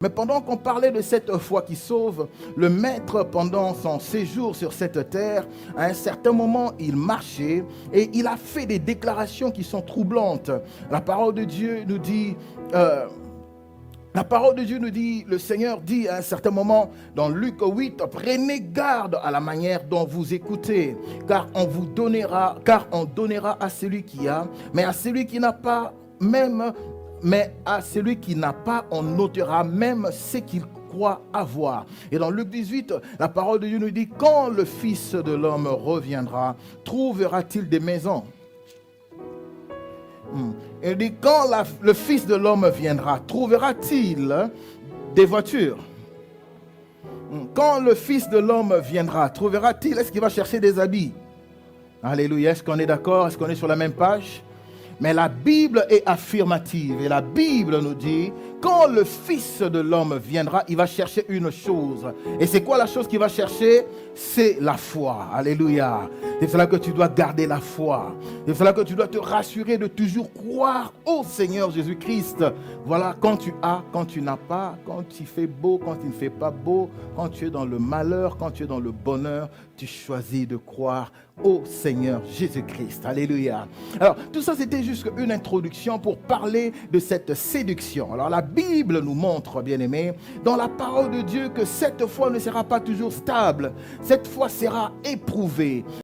Mais pendant qu'on parlait de cette foi qui sauve, le maître, pendant son séjour sur cette terre, à un certain moment, il marchait et il a fait des déclarations qui sont troublantes. La parole de Dieu nous dit, le Seigneur dit à un certain moment dans Luc 8, prenez garde à la manière dont vous écoutez, car on donnera à celui qui a, mais à celui qui n'a pas, on ôtera même ce qu'il croit avoir. Et dans Luc 18, la parole de Dieu nous dit, quand le Fils de l'homme reviendra, trouvera-t-il des maisons? Il dit, quand le Fils de l'homme viendra, trouvera-t-il des voitures? Quand le Fils de l'homme viendra, trouvera-t-il, est-ce qu'il va chercher des habits? Alléluia, est-ce qu'on est d'accord? Est-ce qu'on est sur la même page? Mais la Bible est affirmative et la Bible nous dit, quand le Fils de l'homme viendra, il va chercher une chose. Et c'est quoi la chose qu'il va chercher? C'est la foi. Alléluia. C'est cela que tu dois garder la foi. C'est cela que tu dois te rassurer de toujours croire au Seigneur Jésus-Christ. Voilà, quand tu as, quand tu n'as pas, quand il fait beau, quand il ne fait pas beau, quand tu es dans le malheur, quand tu es dans le bonheur, tu choisis de croire au Seigneur Jésus-Christ. Alléluia. Alors, tout ça, c'était juste une introduction pour parler de cette séduction. Alors, la Bible nous montre, bien-aimés, dans la parole de Dieu, que cette foi ne sera pas toujours stable. Cette foi sera éprouvée.